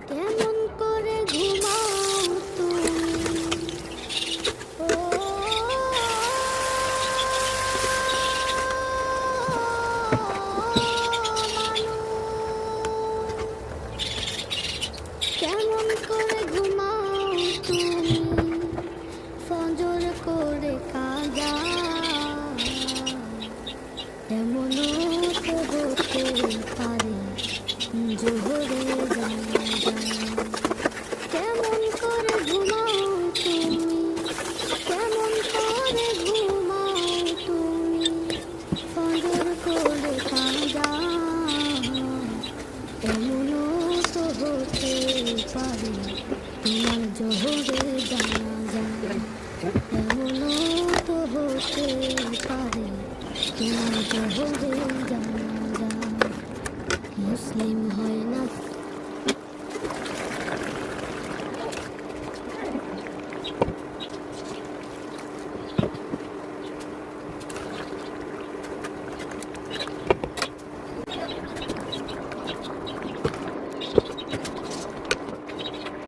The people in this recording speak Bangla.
কেমন করে ঘুমাও তুমি? ও কেমন করে ঘুমাও তুমি? ফজর করে কাজা এমনও তো হতে পারে জোহরে জানাজা। কেমন করে ঘুমাও তুমি? কেমন করে ঘুমাও তুমি? ফজর করে কাজা এমনও তো হতে পারে তোমার জোহরে জানাজা। এমনও তো হতে পারে তোমার জোহরে জানাজা। মুসলিম